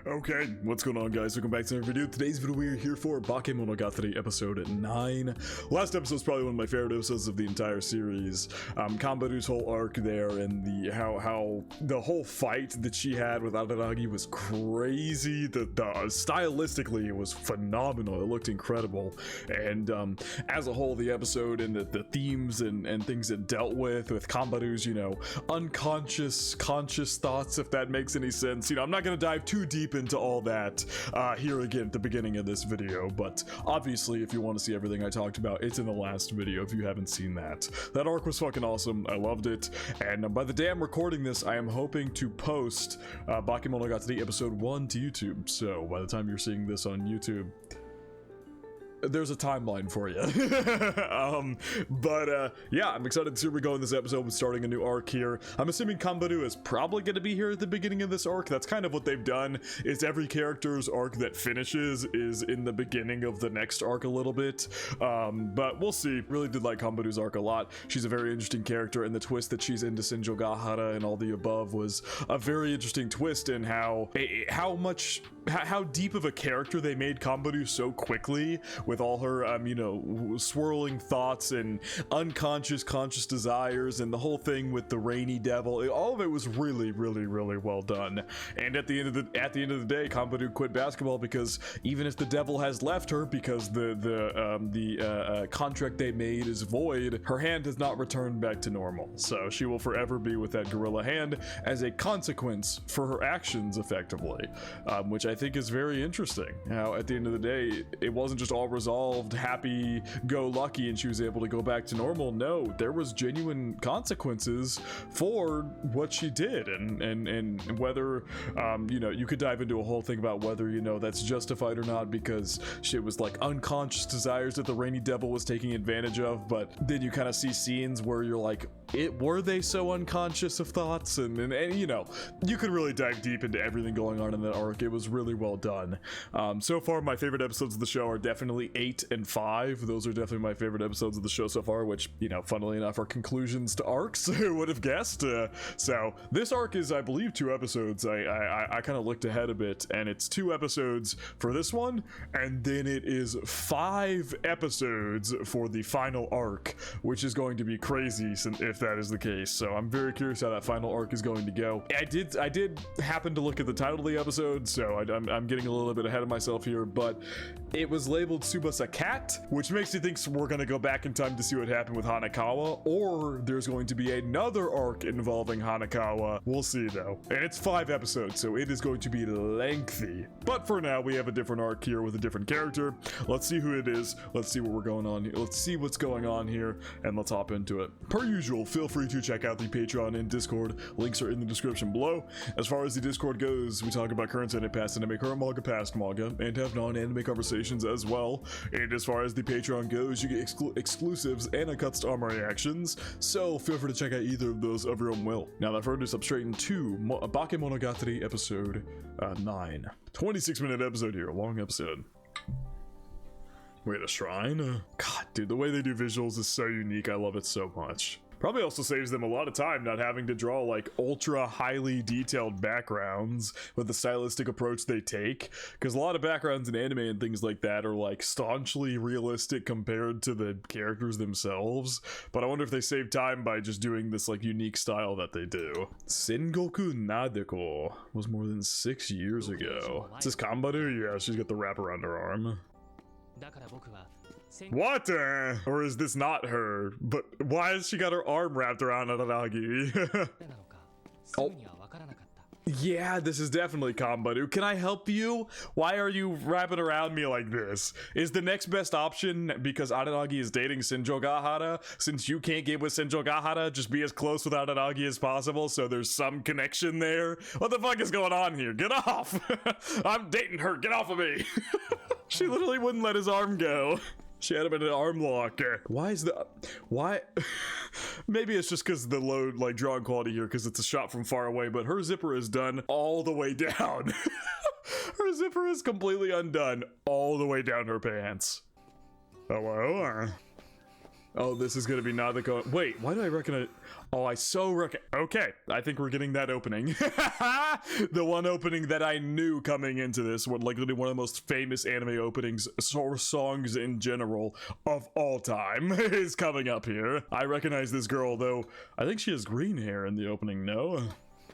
Okay, what's going on, guys? Welcome back to another video. Today's video we're here for Bakemonogatari episode 9. Last episode is probably one of my favorite episodes of the entire series. Kambaru's whole arc there and how the whole fight that she had with Adaragi was crazy. Stylistically it was phenomenal. It looked incredible. And as a whole, the episode and the themes and things it dealt with Kambaru's, unconscious, conscious thoughts, if that makes any sense. I'm not gonna dive too deep into all that here again at the beginning of this video, but obviously if you want to see everything I talked about, it's in the last video if you haven't seen that. That arc was fucking awesome. I loved it, and by the day I'm recording this, I am hoping to post Bakemonogatari episode 1 to YouTube, so by the time you're seeing this on YouTube, there's a timeline for you. Yeah, I'm excited to see where we go in this episode. We're starting a new arc here. I'm assuming Kambaru is probably going to be here at the beginning of this arc. That's kind of what they've done, is every character's arc that finishes is in the beginning of the next arc a little bit. But we'll see. Really did like Kambaru's arc a lot. She's a very interesting character, and the twist that she's into Senjogahara and all the above was a very interesting twist in how deep of a character they made Kambaru so quickly, with all her, swirling thoughts and unconscious, conscious desires, and the whole thing with the rainy devil. All of it was really, really, really well done. And at the end of the day, Kambaru quit basketball because even if the devil has left her because the contract they made is void, her hand has not returned back to normal. So she will forever be with that gorilla hand as a consequence for her actions, effectively, which I think is very interesting. How at the end of the day, it wasn't just all resolved, happy-go-lucky, and she was able to go back to normal. No, there was genuine consequences for what she did, and whether, you could dive into a whole thing about whether, that's justified or not, because shit was like unconscious desires that the rainy devil was taking advantage of, but then you kind of see scenes where you're like, were they so unconscious of thoughts? And you could really dive deep into everything going on in that arc. It was really well done. So far, my favorite episodes of the show are definitely 8 and 5. Those are definitely my favorite episodes of the show so far, which, funnily enough, are conclusions to arcs. Who would have guessed? So this arc is, I believe, 2 episodes. I kind of looked ahead a bit, and it's 2 episodes for this one, and then it is 5 episodes for the final arc, which is going to be crazy if that is the case. So I'm very curious how that final arc is going to go. I did happen to look at the title of the episode, so I'm getting a little bit ahead of myself here, but it was labeled Tsubasa Cat, which makes me think we're going to go back in time to see what happened with Hanekawa, or there's going to be another arc involving Hanekawa. We'll see, though. And it's 5 episodes, so it is going to be lengthy. But for now, we have a different arc here with a different character. Let's see who it is. Let's see what we're going on here. Let's see what's going on here, and let's hop into it. Per usual, feel free to check out the Patreon and Discord. Links are in the description below. As far as the Discord goes, we talk about current anime, past anime, current manga, past manga, and have non-anime conversations as well. And as far as the Patreon goes, you get exclusives and uncuts to all my reactions, so feel free to check out either of those of your own will. Now that further, step straight into Bakemonogatari episode 9. 26-minute episode here, a long episode. Wait, a shrine? God, dude, the way they do visuals is so unique. I love it so much. Probably also saves them a lot of time not having to draw like ultra highly detailed backgrounds with the stylistic approach they take, because a lot of backgrounds in anime and things like that are like staunchly realistic compared to the characters themselves, but I wonder if they save time by just doing this like unique style that they do. Sengoku NADEKO was more than 6 years ago. Is this Kambaru? Yeah, she's got the wrap around her arm. What? Or is this not her? But why has she got her arm wrapped around Adaragi? Oh. Yeah, this is definitely Kambaru. Can I help you? Why are you wrapping around me like this? Is the next best option, because Adaragi is dating Senjogahara, since you can't get with Senjogahara, just be as close with Adaragi as possible so there's some connection there? What the fuck is going on here? Get off! I'm dating her, get off of me! She literally wouldn't let his arm go. She had him in an arm lock. Why? Maybe it's just because of the low, like, drawing quality here, because it's a shot from far away, but her zipper is done all the way down. Her zipper is completely undone all the way down her pants. Hello? Oh, this is gonna be Nadeko. Wait, why do I recognize? Oh, I so reckon. Okay, I think we're getting that opening. The one opening that I knew coming into this, one likely one of the most famous anime openings or songs in general of all time, is coming up here. I recognize this girl, though. I think she has green hair in the opening. No.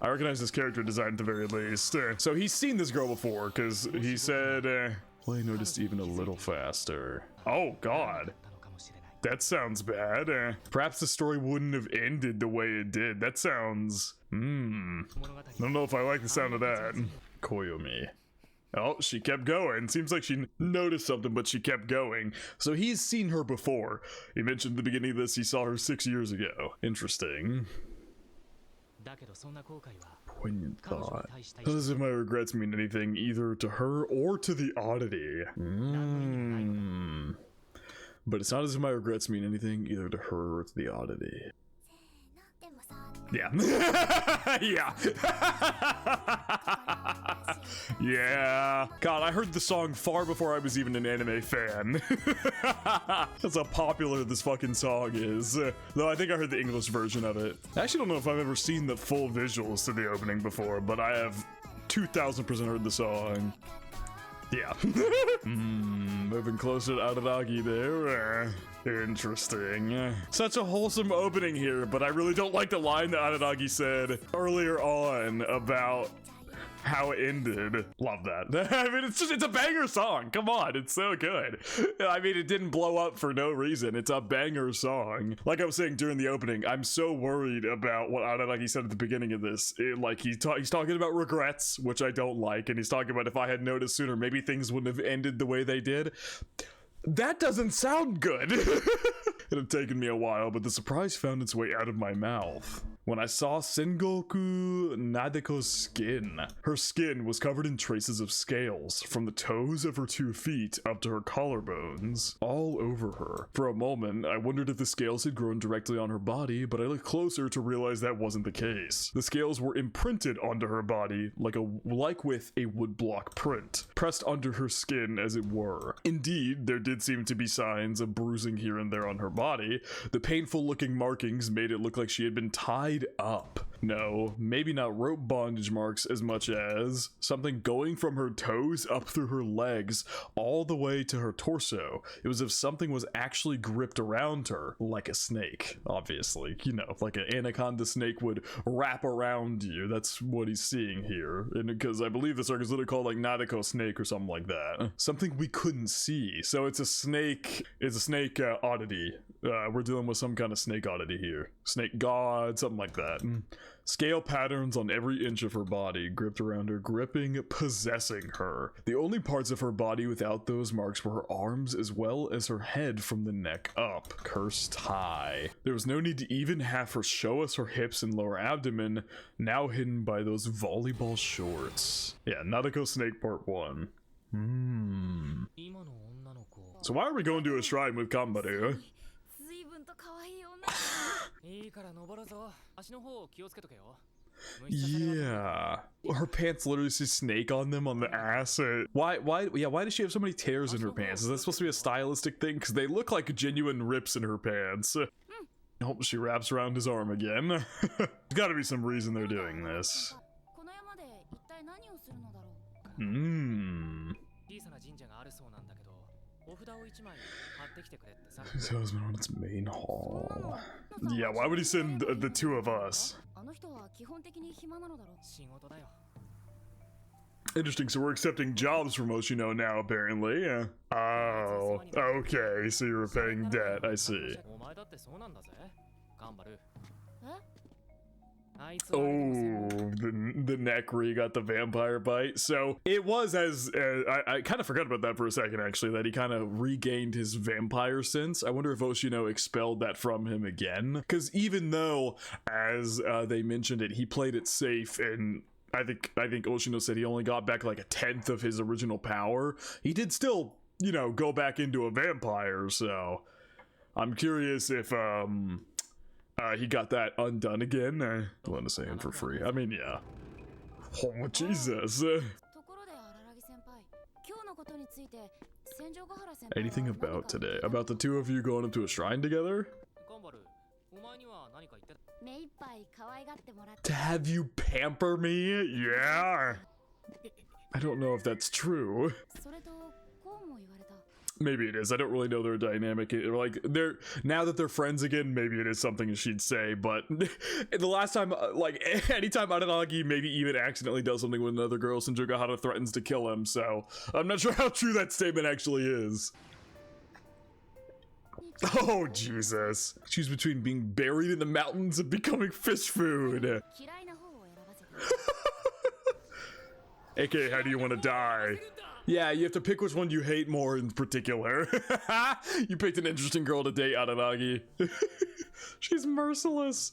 I recognize this character design at the very least. So he's seen this girl before, because he said, play noticed even a little faster. Oh, God. That sounds bad. Perhaps the story wouldn't have ended the way it did. That sounds... I don't know if I like the sound of that. Koyomi. Oh, she kept going. Seems like she noticed something, but she kept going. So he's seen her before. He mentioned at the beginning of this he saw her 6 years ago. Interesting. Poignant thought. Not as if my regrets mean anything either to her or to the oddity. But it's not as if my regrets mean anything either to her or to the oddity. Yeah. Yeah. Yeah. God, I heard the song far before I was even an anime fan. That's how popular this fucking song is. Though I think I heard the English version of it. I actually don't know if I've ever seen the full visuals to the opening before, but I have 2000% heard the song. Yeah. Moving closer to Araragi there. Interesting. Such a wholesome opening here, but I really don't like the line that Araragi said earlier on about how it ended. Love that. I mean, it's a banger song. Come on, it's so good. I mean, it didn't blow up for no reason. It's a banger song. Like I was saying during the opening, I'm so worried about what Araragi said at the beginning of this. He's talking about regrets, which I don't like, and he's talking about if I had noticed sooner, maybe things wouldn't have ended the way they did. That doesn't sound good. It had taken me a while, but the surprise found its way out of my mouth when I saw Sengoku Nadeko's skin. Her skin was covered in traces of scales, from the toes of her 2 feet up to her collarbones, all over her. For a moment, I wondered if the scales had grown directly on her body, but I looked closer to realize that wasn't the case. The scales were imprinted onto her body like with a woodblock print, pressed under her skin as it were. Indeed, there did seem to be signs of bruising here and there on her body. The painful looking markings made it look like she had been tied up. No, maybe not rope bondage marks as much as something going from her toes up through her legs all the way to her torso. It was as if something was actually gripped around her, like a snake, obviously. You know, like an anaconda snake would wrap around you. That's what he's seeing here. And because I believe this arc is literally called like Nadeko snake or something like that. Something we couldn't see. So it's a snake, oddity. We're dealing with some kind of snake oddity here. Snake god, something like that. Scale patterns on every inch of her body, gripped around her, gripping, possessing her. The only parts of her body without those marks were her arms as well as her head from the neck up. Cursed high. There was no need to even have her show us her hips and lower abdomen, now hidden by those volleyball shorts. Yeah, Nadeko Snake Part 1. So why are we going to a shrine with Kambaru? Yeah, her pants literally say snake on them on the ass. Why does she have so many tears in her pants? Is that supposed to be a stylistic thing? Because they look like genuine rips in her pants. Oh, she wraps around his arm again. There's gotta be some reason they're doing this. His husband on its main hall. Yeah, why would he send the 2 of us? Interesting, so we're accepting jobs from Oshino now, apparently. Oh, okay, so you're repaying debt, I see. Oh, the neck where you got the vampire bite. So it was as I kind of forgot about that for a second, actually, that he kind of regained his vampire sense. I wonder if Oshino expelled that from him again, because even though, as they mentioned it, he played it safe, and I think Oshino said he only got back like 1/10 of his original power, he did still, you know, go back into a vampire. So I'm curious if he got that undone again. I want to say him for free. I mean, yeah. Oh, Jesus. Anything about today? About the two of you going up to a shrine together? To have you pamper me? Yeah. I don't know if that's true. Maybe it is. I don't really know their dynamic. Like, now that they're friends again, maybe it is something she'd say, but the last time, like, anytime Aranagi maybe even accidentally does something with another girl, Senjogahara threatens to kill him, so I'm not sure how true that statement actually is. Oh, Jesus. She's between being buried in the mountains and becoming fish food. AKA, how do you want to die? Yeah, you have to pick which one you hate more in particular. You picked an interesting girl to date, Aranagi. She's merciless.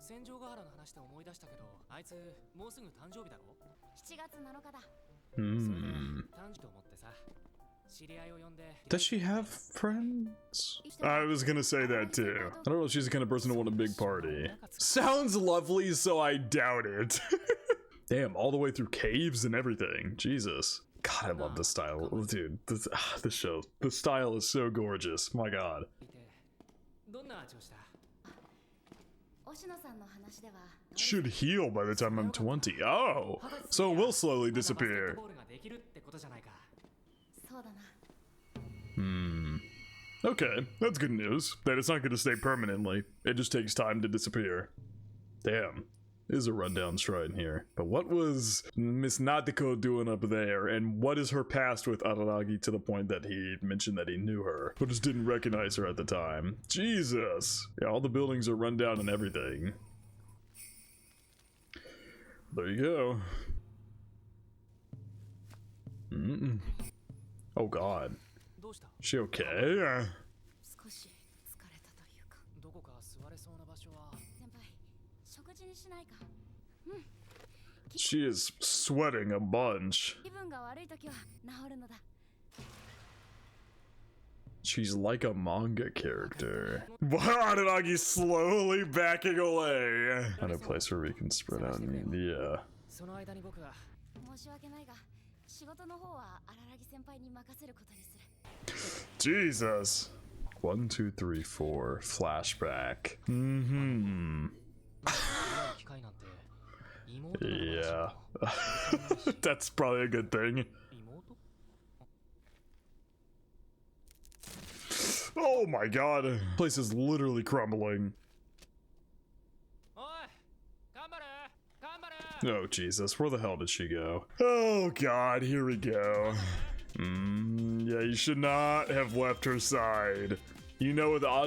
Does she have friends? I was gonna say that too. I don't know if she's the kind of person to want a big party. Sounds lovely, so I doubt it. Damn, all the way through caves and everything. Jesus. God, I love this style. Dude, this show. The style is so gorgeous. My God. Should heal by the time I'm 20. Oh, so it will slowly disappear. Okay, that's good news. That it's not going to stay permanently. It just takes time to disappear. Damn. Is a rundown shrine here. But what was Miss NADEKO doing up there, and what is her past with Aranagi to the point that he mentioned that he knew her, but just didn't recognize her at the time? Jesus! Yeah, all the buildings are run down and everything. There you go. Oh God. She okay? She is sweating a bunch. She's like a manga character. Aranagi slowly backing away. Find a place where we can spread out and yeah. Jesus. 1, 2, 3, 4. Flashback. Yeah. That's probably a good thing. Oh my God. The place is literally crumbling. Oh Jesus, where the hell did she go? Oh God, here we go. Yeah, you should not have left her side. You know, with all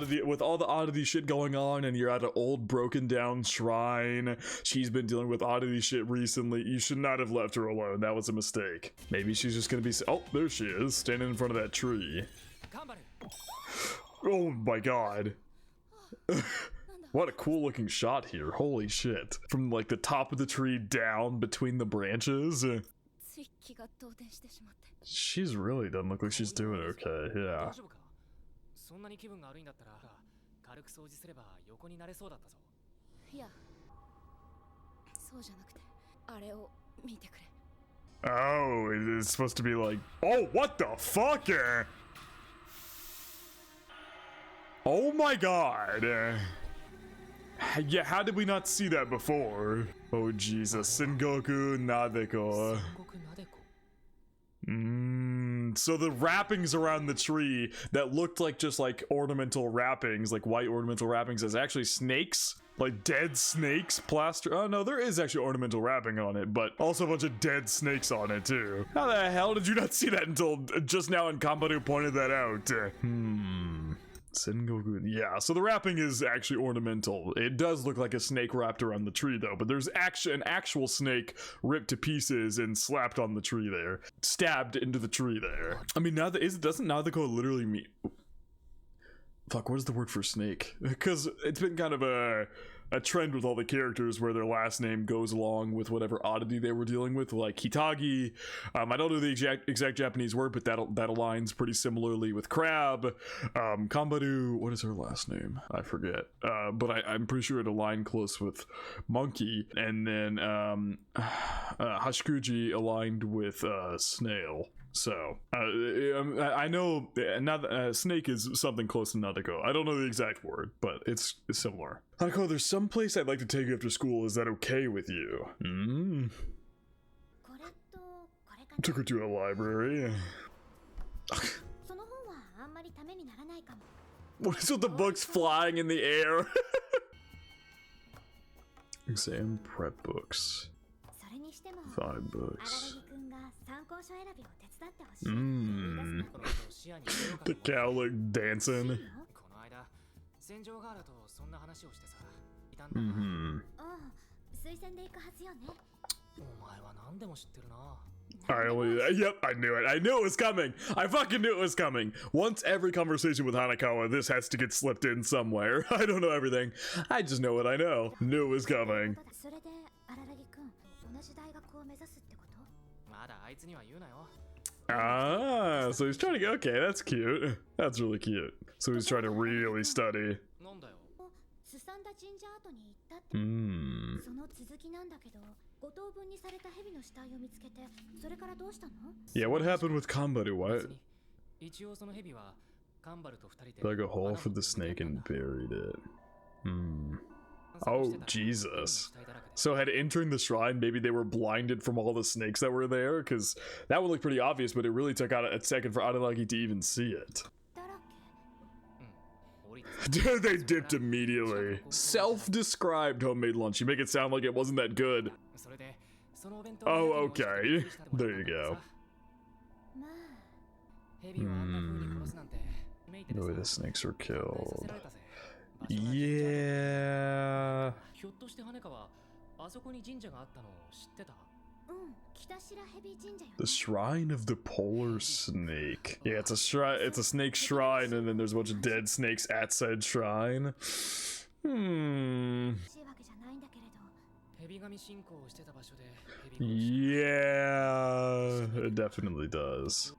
the oddity shit going on, and you're at an old broken down shrine, she's been dealing with oddity shit recently, you should not have left her alone. That was a mistake. Maybe she's just gonna be, oh, there she is, standing in front of that tree. Oh my God. What a cool looking shot here, holy shit. From like the top of the tree down between the branches. She's really doesn't look like she's doing okay, yeah. Oh, it's supposed to be like, oh, what the fuck? Oh my God. Yeah, how did we not see that before? Oh Jesus, Sengoku Nadeko. So the wrappings around the tree that looked like just like ornamental wrappings, like white ornamental wrappings, is actually snakes, like dead snakes plaster. Oh no, there is actually ornamental wrapping on it, but also a bunch of dead snakes on it too. How the hell did you not see that until just now? And Kambaru pointed that out. Sengoku. Yeah, so the wrapping is actually ornamental. It does look like a snake wrapped around the tree though, but there's actually an actual snake ripped to pieces and slapped on the tree there. Stabbed into the tree there. I mean, now that doesn't Nadeko literally mean, fuck, what is the word for snake? Because it's been kind of a trend with all the characters where their last name goes along with whatever oddity they were dealing with, like Hitagi. I don't know the exact Japanese word, but that aligns pretty similarly with Crab. Kambaru, what is her last name? I forget. But I'm pretty sure it aligned close with Monkey. And then Hashikuji aligned with Snail. So, I know snake is something close to Nadeko. I don't know the exact word, but it's similar. Hanako, there's some place I'd like to take you after school. Is that okay with you? Took her to a library. What is with the books flying in the air? Exam prep books. 5 books. The cow looked dancing. Yep, I knew it. I knew it was coming. I fucking knew it was coming. Once every conversation with Hanakawa, this has to get slipped in somewhere. I don't know everything. I just know what I know. Knew it was coming. Ah, so he's trying to go. Okay, that's cute. That's really cute. So he's trying to really study. Yeah, what happened with Kambaru? What? Dug a hole for the snake and buried it. Oh, Jesus. So had entering the shrine, maybe they were blinded from all the snakes that were there? Because that would look pretty obvious, but it really took out a second for Aranagi to even see it. They dipped immediately. Self-described homemade lunch. You make it sound like it wasn't that good. Oh, okay. There you go. The way the snakes were killed. Yeah. The Shrine of the Polar Snake. Yeah, it's a shrine. It's a snake shrine, and then there's a bunch of dead snakes at said shrine. Yeah, it definitely does.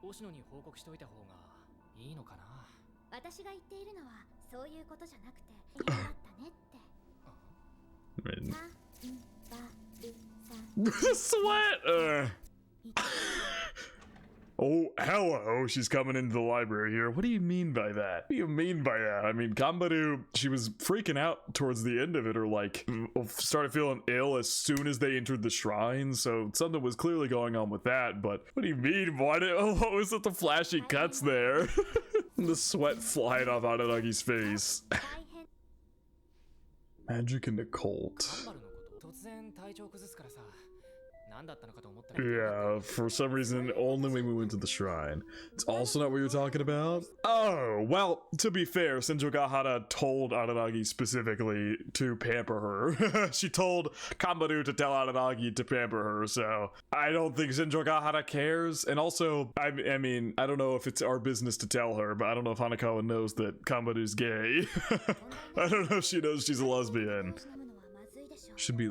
Sweat! Oh, hello, she's coming into the library here. What do you mean by that? What do you mean by that? I mean, Kambaru, she was freaking out towards the end of it, or like, started feeling ill as soon as they entered the shrine, so something was clearly going on with that, but what do you mean? What was with the flashy cuts there? The sweat flying off Aranagi's face. Magic in the cult. Yeah, for some reason, only when we went to the shrine. It's also not what you're talking about? Oh, well, to be fair, Senjogahara told Aranagi specifically to pamper her. She told Kambaru to tell Aranagi to pamper her, so I don't think Senjogahara cares. And also, I mean, I don't know if it's our business to tell her, but I don't know if Hanakawa knows that Kambaru's gay. I don't know if she knows she's a lesbian. Should be...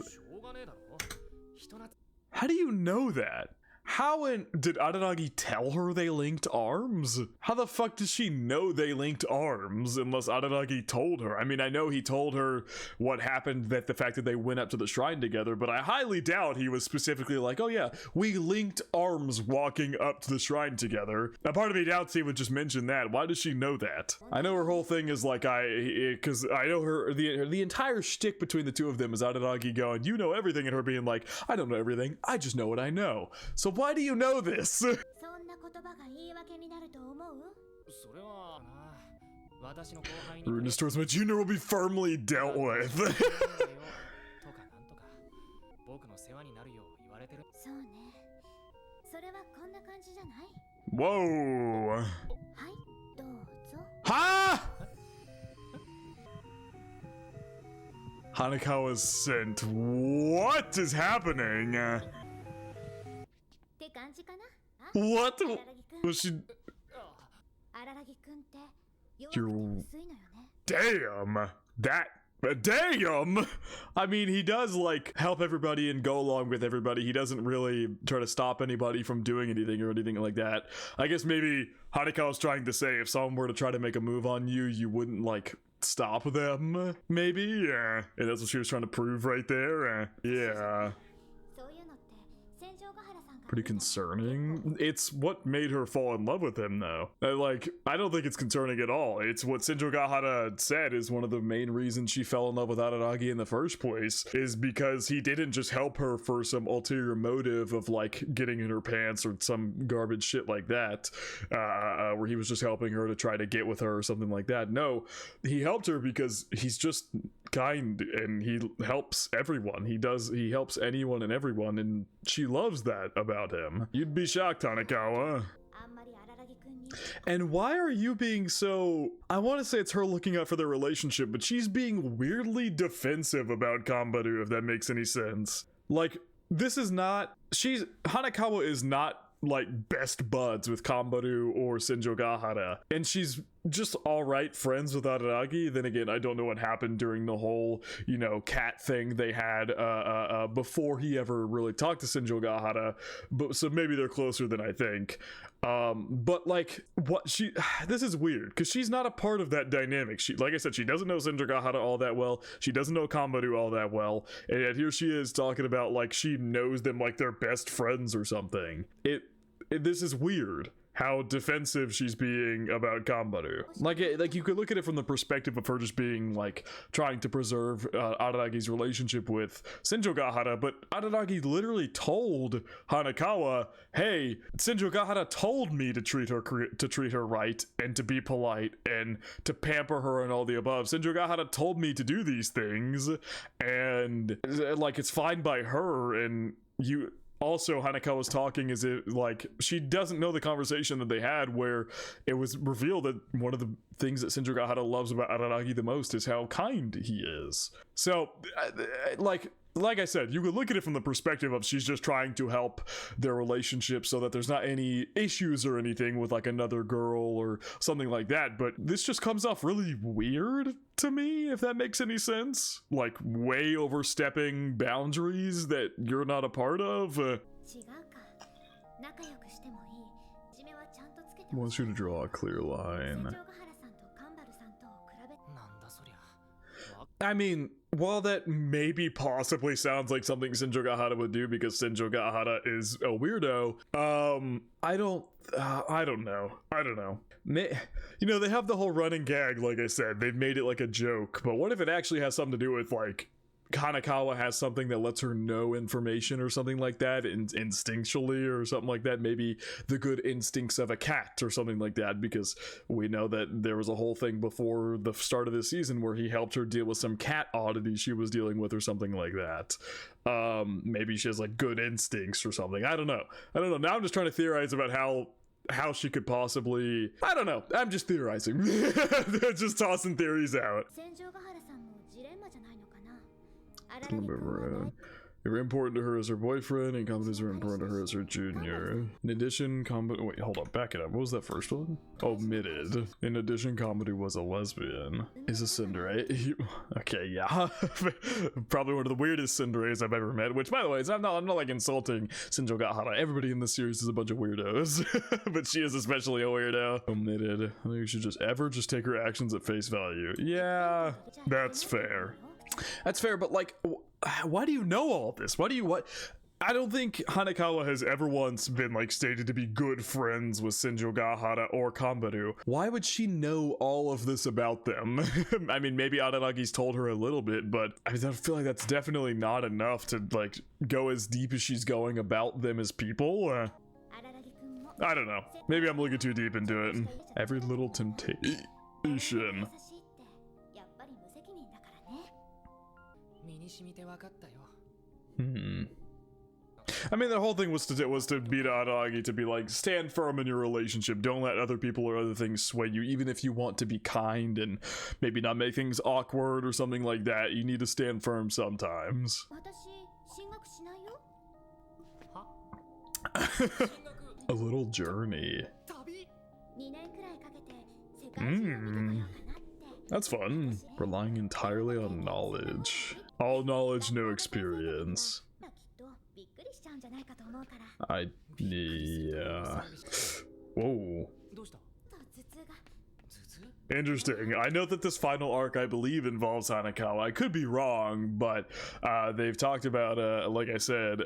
How do you know that? How did Aranagi tell her they linked arms? How the fuck does she know they linked arms unless Aranagi told her? I mean, I know he told her what happened, that the fact that they went up to the shrine together, but I highly doubt he was specifically like, oh yeah, we linked arms walking up to the shrine together. Now part of me doubts he would just mention that. Why does she know that? I know her whole thing is like, because I know her, the entire shtick between the two of them is Aranagi going, you know everything, and her being like, I don't know everything, I just know what I know. So why do you know this? Rudeness towards my junior will be firmly dealt with. Whoa. Ha! Hanakawa's sent. What is happening? What was she? You're... Damn! Damn! I mean, he does, like, help everybody and go along with everybody. He doesn't really try to stop anybody from doing anything or anything like that. I guess maybe Hanakawa's trying to say if someone were to try to make a move on you, you wouldn't, like, stop them. Maybe? Yeah. And that's what she was trying to prove right there. Yeah. pretty concerning. It's what made her fall in love with him, though. Like, I don't think it's concerning at all. It's what Shinjo Gahara said is one of the main reasons she fell in love with Araragi in the first place, is because he didn't just help her for some ulterior motive of like getting in her pants or some garbage shit like that, where he was just helping her to try to get with her or something like that. No, he helped her because he's just kind and he helps everyone. He helps anyone and everyone, and she loves that about him. You'd be shocked, Hanekawa. And why are you being so... I want to say it's her looking out for their relationship, but she's being weirdly defensive about Kambaru, if that makes any sense. Like, this is not... Hanekawa is not like best buds with Kambaru or Shinjo Gahara, and she's just alright friends with Araragi. Then again, I don't know what happened during the whole, you know, cat thing they had before he ever really talked to Shinjo Gahara, but so maybe they're closer than I think. But like, this is weird because she's not a part of that dynamic. She, like I said, she doesn't know Shinjo Gahara all that well. She doesn't know Kambaru all that well, and yet here she is talking about like she knows them like they're best friends or something. This is weird how defensive she's being about Kambaru. Like you could look at it from the perspective of her just being like trying to preserve Araragi's relationship with Shinjo Gahara, but Araragi literally told Hanekawa, hey, Shinjo Gahara told me to treat her right and to be polite and to pamper her and all the above. Shinjo Gahara told me to do these things, and like it's fine by her. And you also, Hanekawa was talking as if like she doesn't know the conversation that they had where it was revealed that one of the things that Shinjo Gahara loves about Araragi the most is how kind he is. So like I said, you could look at it from the perspective of she's just trying to help their relationship so that there's not any issues or anything with like another girl or something like that. But this just comes off really weird to me, if that makes any sense. Like way overstepping boundaries that you're not a part of. Wants you to draw a clear line. I mean, while that maybe possibly sounds like something Shinjo Gahara would do because Shinjo Gahara is a weirdo, I don't know. You know, they have the whole running gag, like I said, they've made it like a joke, but what if it actually has something to do with like Hanekawa has something that lets her know information or something like that instinctually or something like that, maybe the good instincts of a cat or something like that, because we know that there was a whole thing before the start of this season where he helped her deal with some cat oddity she was dealing with or something like that. Maybe she has like good instincts or something. I don't know. Now I'm just trying to theorize about how she could possibly... I don't know. I'm just theorizing. Just tossing theories out. You're important to her as her boyfriend, and Kambaru's are important to her as her junior. In addition, wait, hold on, back it up. What was that first one? Omitted. In addition, Kambaru was a lesbian. Is a tsundere. Okay, yeah. Probably one of the weirdest tsunderes I've ever met, which, by the way, I'm not like insulting Shinjo Gahara. Everybody in this series is a bunch of weirdos, but she is especially a weirdo. Omitted. I think you should just take her actions at face value. Yeah, that's fair. That's fair, but like, why do you know all this? I don't think Hanekawa has ever once been like stated to be good friends with Shinjo Gahara or Kambaru. Why would she know all of this about them? I mean, maybe Araragi's told her a little bit, but I feel like that's definitely not enough to like go as deep as she's going about them as people. I don't know. Maybe I'm looking too deep into it. Every little temptation. I mean, the whole thing was to beat Araragi to be like, stand firm in your relationship. Don't let other people or other things sway you. Even if you want to be kind and maybe not make things awkward or something like that, you need to stand firm sometimes. A little journey. That's fun. Relying entirely on knowledge. All knowledge, no experience. Yeah. Whoa. Interesting. I know that this final arc, I believe, involves Hanekawa. I could be wrong, but they've talked about, like I said,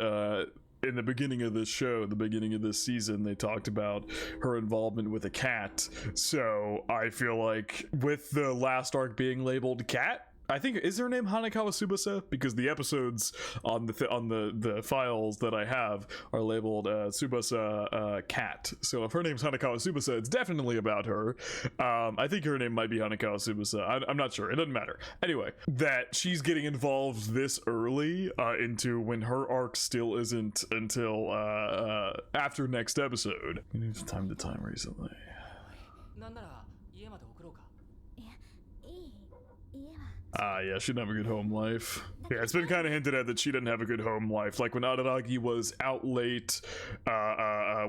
in the beginning of this show, the beginning of this season, they talked about her involvement with a cat. So I feel like with the last arc being labeled cat, I think, is her name Hanekawa Tsubasa? Because the episodes on the files that I have are labeled Tsubasa cat. So if her name's Hanekawa Tsubasa, it's definitely about her. I think her name might be Hanekawa Tsubasa. I'm not sure. It doesn't matter. Anyway, that she's getting involved this early into when her arc still isn't until after next episode. We need time to time recently. Yeah, she didn't have a good home life. Yeah, it's been kind of hinted at that she didn't have a good home life. Like when Araragi was out late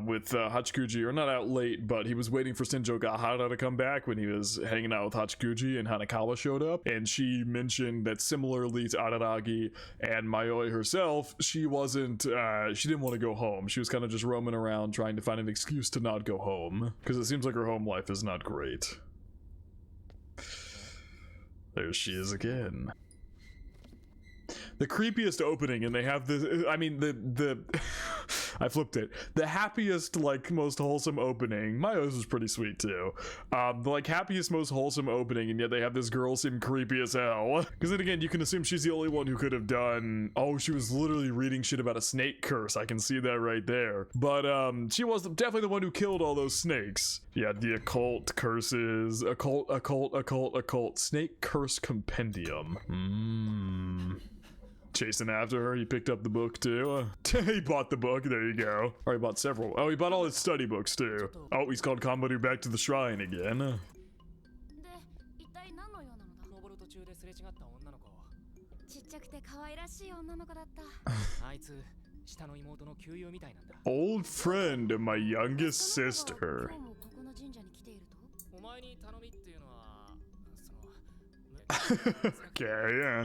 with Hachikuji, or not out late, but he was waiting for SENGOKU to come back when he was hanging out with Hachikuji and Hanekawa showed up. And she mentioned that similarly to Araragi and Mayoi herself, she wasn't, she didn't want to go home. She was kind of just roaming around trying to find an excuse to not go home. Because it seems like her home life is not great. There she is again. The creepiest opening, and they have this, I mean, the I flipped it. The happiest, like, most wholesome opening. Mayo's was pretty sweet, too. The, like, happiest, most wholesome opening, and yet they have this girl seem creepy as hell. Because then again, you can assume she's the only one who could have done... Oh, she was literally reading shit about a snake curse. I can see that right there. But, she was definitely the one who killed all those snakes. Yeah, the occult curses. Occult. Snake curse compendium. Chasing after her, he picked up the book too. He bought the book, there you go. Or he bought several. Oh, he bought all his study books too. Oh, he's called Kambaru back to the shrine again. Old friend of my youngest sister. Okay, yeah.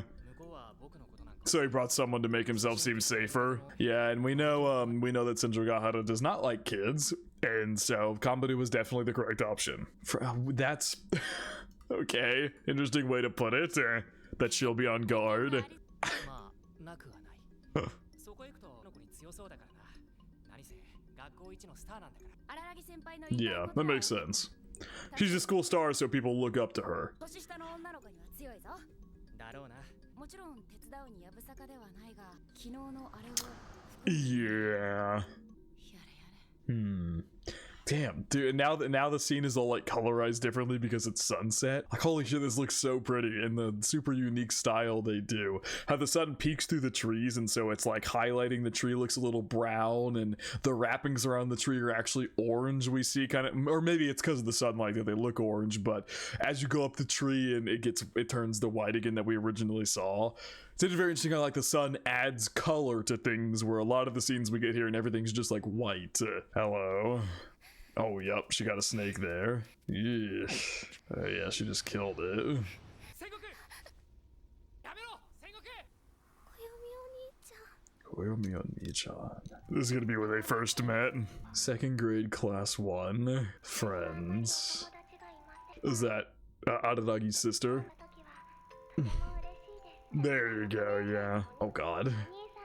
So he brought someone to make himself seem safer. Yeah, and we know that SENGOKU does not like kids, and so Kambaru was definitely the correct option. That's okay. Interesting way to put it. That she'll be on guard. Yeah, that makes sense. She's a school star, so people look up to her. Yeah. Damn, dude, now the scene is all like colorized differently because it's sunset. Like, holy shit, this looks so pretty in the super unique style they do. How the sun peeks through the trees, and so it's like highlighting the tree, looks a little brown, and the wrappings around the tree are actually orange. We see kind of, or maybe it's because of the sunlight that they look orange, but as you go up the tree and it turns the white again that we originally saw. It's very interesting how like the sun adds color to things where a lot of the scenes we get here and everything's just like white. Hello. Oh, yep, she got a snake there. Yeah, yeah, she just killed it. Koyomi-on-chan. This is gonna be where they first met. Second grade, class 1. Friends. Is that Araragi's sister? There you go, yeah. Oh god.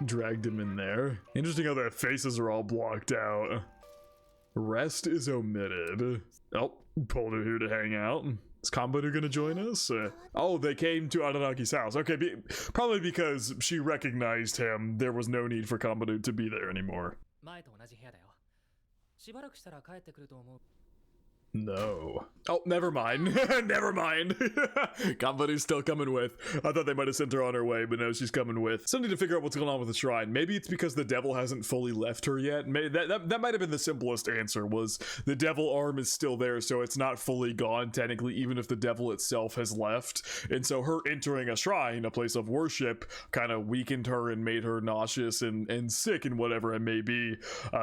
Dragged him in there. Interesting how their faces are all blocked out. Rest is omitted. Oh, pulled her here to hang out. Is Kambaru gonna join us? Oh, they came to Araragi's house. Okay, probably because she recognized him, there was no need for Kambaru to be there anymore. No. Oh, never mind. Never mind. Kambaru's still coming with. I thought they might have sent her on her way, but no, she's coming with. Still need to figure out what's going on with the shrine. Maybe it's because the devil hasn't fully left her yet. Maybe that might have been the simplest answer, was the devil arm is still there, so it's not fully gone, technically, even if the devil itself has left. And so her entering a shrine, a place of worship, kind of weakened her and made her nauseous and sick and whatever it may be,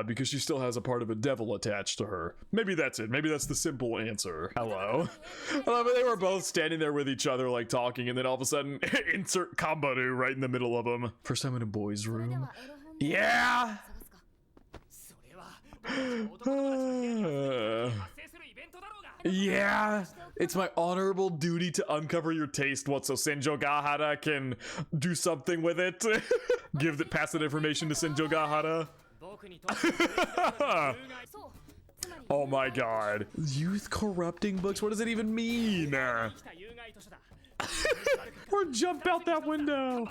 because she still has a part of a devil attached to her. Maybe that's it. Maybe that's the simple answer. Hello. They were both standing there with each other, like talking, and then all of a sudden, insert Kambaru right in the middle of them. First time in a boys' room. Yeah. Yeah. It's my honorable duty to uncover your taste. What, so SENGOKU can do something with it? Pass that information to SENGOKU. Oh my god. Youth corrupting books? What does it even mean? Or jump out that window.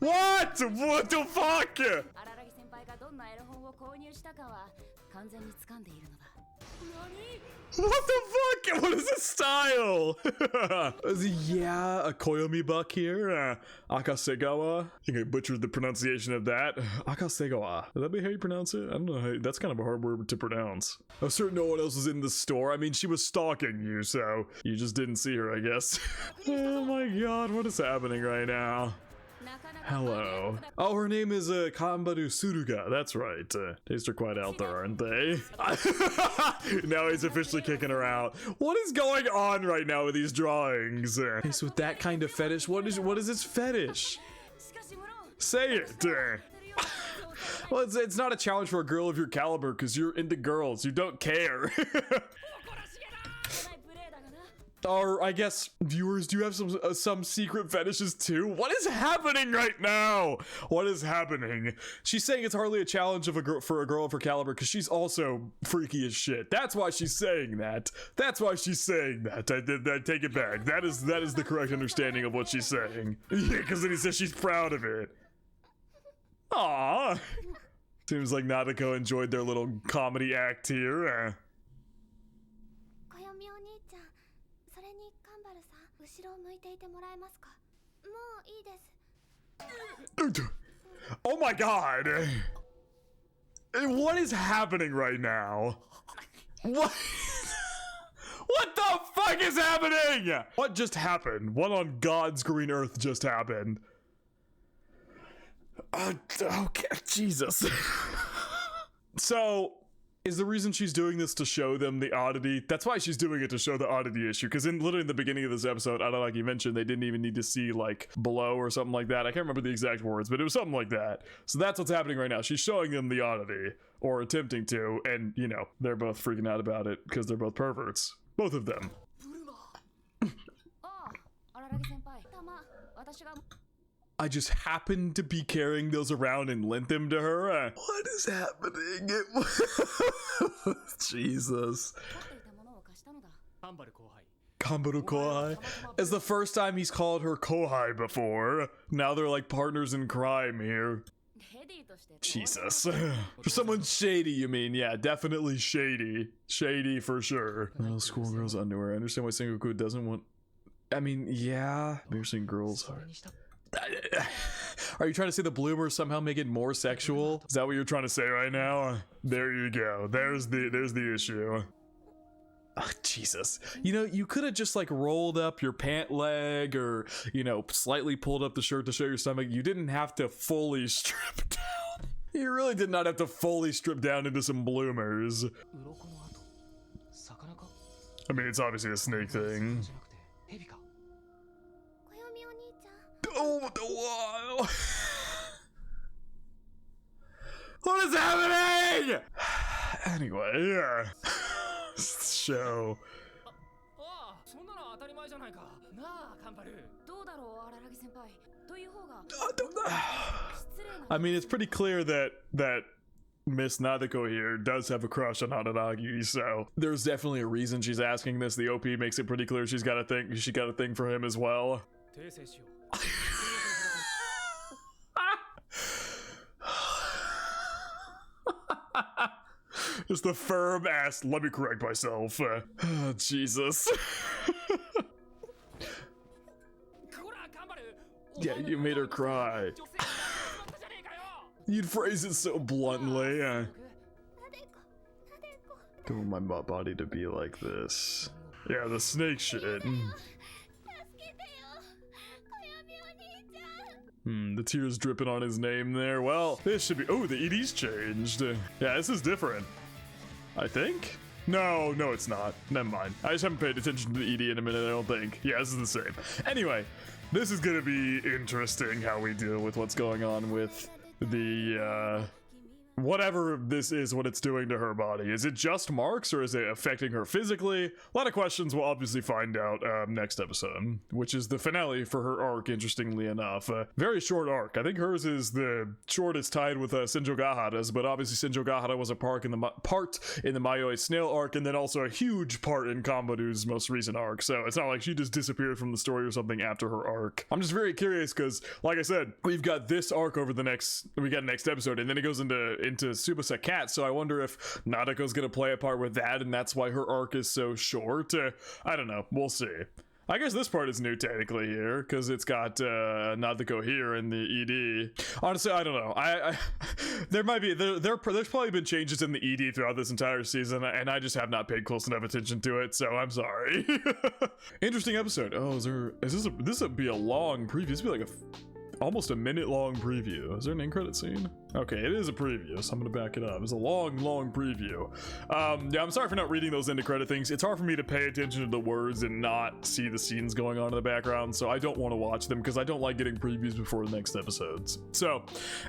What? What the fuck? What the fuck? What is this style? Yeah, a Koyomi buck here. Akasegawa. I think I butchered the pronunciation of that. Akasegawa. Would that be how you pronounce it? I don't know. That's kind of a hard word to pronounce. I'm certain no one else was in the store. I mean, she was stalking you, so you just didn't see her, I guess. Oh my god, what is happening right now? Hello. Oh, her name is Kambaru Suruga. That's right. Tastes are quite out there, aren't they? Now he's officially kicking her out. What is going on right now with these drawings? It's with that kind of fetish. What is its fetish? Say it. Well, it's not a challenge for a girl of your caliber because you're into girls. You don't care. Or I guess viewers, do you have some secret fetishes too? What is happening right now? What is happening? She's saying it's hardly a challenge of for a girl of her caliber because she's also freaky as shit. That's why she's saying that. That's why she's saying that. I take it back. That is the correct understanding of what she's saying. Yeah, because then he says she's proud of it. Aww. Seems like Nadeko enjoyed their little comedy act here. Oh my god! What is happening right now? What? What the fuck is happening? What just happened? What on God's green earth just happened? Okay, Jesus. So, is the reason she's doing this to show them the oddity? That's why she's doing it, to show the oddity issue. Because literally in the beginning of this episode, I don't know, like you mentioned, they didn't even need to see like below or something like that. I can't remember the exact words, but it was something like that. So that's what's happening right now. She's showing them the oddity, or attempting to, and you know, they're both freaking out about it because they're both perverts. Both of them. I just happened to be carrying those around and lent them to her. What is happening? Jesus. Kambaru Kohai. It's the first time he's called her Kohai before. Now they're like partners in crime here. Jesus. For someone shady, you mean? Yeah, definitely shady. Shady for sure. Oh, schoolgirl's underwear. I understand why Sengoku doesn't want... I mean, yeah. Nursing girls are... Are you trying to say the bloomers somehow make it more sexual? Is that what you're trying to say right now? There you go. There's the issue. Oh, Jesus. You know, you could have just like rolled up your pant leg or, you know, slightly pulled up the shirt to show your stomach. You didn't have to fully strip down. You really did not have to fully strip down into some bloomers. I mean, it's obviously a snake thing. Oh, wow. What is happening? Anyway, yeah. Show. I mean, it's pretty clear that Miss Nadeko here does have a crush on Haranagi, so there's definitely a reason she's asking this. The OP makes it pretty clear she got a thing for him as well. Just the firm ass, let me correct myself. Oh, Jesus. Yeah, you made her cry. You'd phrase it so bluntly. Don't want my body to be like this. Yeah, the snake shit. The tears dripping on his name there. Well, this should be... Oh, the ED's changed. Yeah, this is different. I think? No, it's not. Never mind. I just haven't paid attention to the ED in a minute, I don't think. Yeah, this is the same. Anyway, this is gonna be interesting how we deal with what's going on with the, whatever this is, what it's doing to her body. Is it just marks, or is it affecting her physically? A lot of questions we'll obviously find out next episode, which is the finale for her arc, interestingly enough. Very short arc. I think hers is the shortest, tied with Senjogahara's, but obviously Senjogahara was a part in the Mayoi snail arc, and then also a huge part in Kambaru's most recent arc, so it's not like she just disappeared from the story or something after her arc. I'm just very curious because, like I said, we've got this arc over next episode, and then it goes into Tsubasa Cat, so I wonder if Nadeko's gonna play a part with that, and that's why her arc is so short. I don't know, we'll see. I guess this part is new technically here, because it's got Nadeko here in the ED. Honestly, I don't know. There's probably been changes in the ED throughout this entire season, and I just have not paid close enough attention to it, so I'm sorry. Interesting episode. Oh, this would be a long preview. This would be like almost a minute long preview. Is there an end credit scene? Okay, it is a preview, so I'm gonna back it up. It's a long preview. Yeah, I'm sorry for not reading those end credit things. It's hard for me to pay attention to the words and not see the scenes going on in the background, so I don't want to watch them because I don't like getting previews before the next episodes. So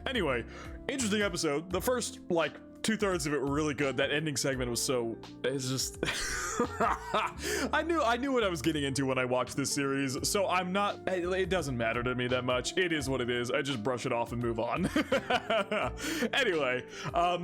anyway, interesting episode. The first like 2/3 of it were really good. That ending segment was it's just I knew what I was getting into when I watched this series, so it doesn't matter to me that much. It is what it is. I just brush it off and move on. Anyway,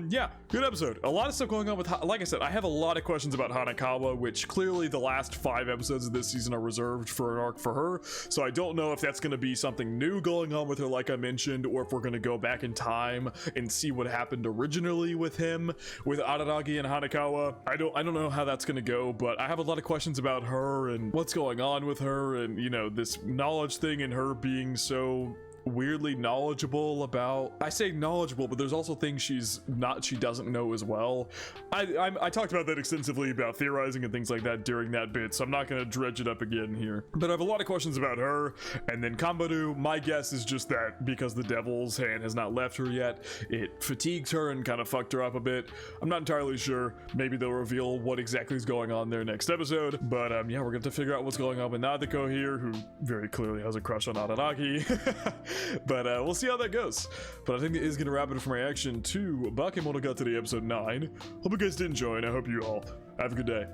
yeah, good episode. A lot of stuff going on with, like I said, I have a lot of questions about Hanakawa, which clearly the last 5 episodes of this season are reserved for an arc for her, so I don't know if that's going to be something new going on with her like I mentioned, or if we're going to go back in time and see what happened originally with him, with Araragi and Hanakawa. I don't know how that's gonna go, but I have a lot of questions about her and what's going on with her, and you know, this knowledge thing and her being so weirdly knowledgeable about, I say knowledgeable, but there's also things she doesn't know as well. I talked about that extensively, about theorizing and things like that during that bit, so I'm not gonna dredge it up again here, but I have a lot of questions about her. And then Kambaru, my guess is just that because the devil's hand has not left her yet, it fatigues her and kind of fucked her up a bit. I'm not entirely sure. Maybe they'll reveal what exactly is going on there next episode, but yeah, we're gonna have to figure out what's going on with Nadeko here, who very clearly has a crush on Araragi. But we'll see how that goes. But I think that is going to wrap it up for my reaction to Bakemonogatari episode 9. Hope you guys did enjoy, and I hope you all have a good day.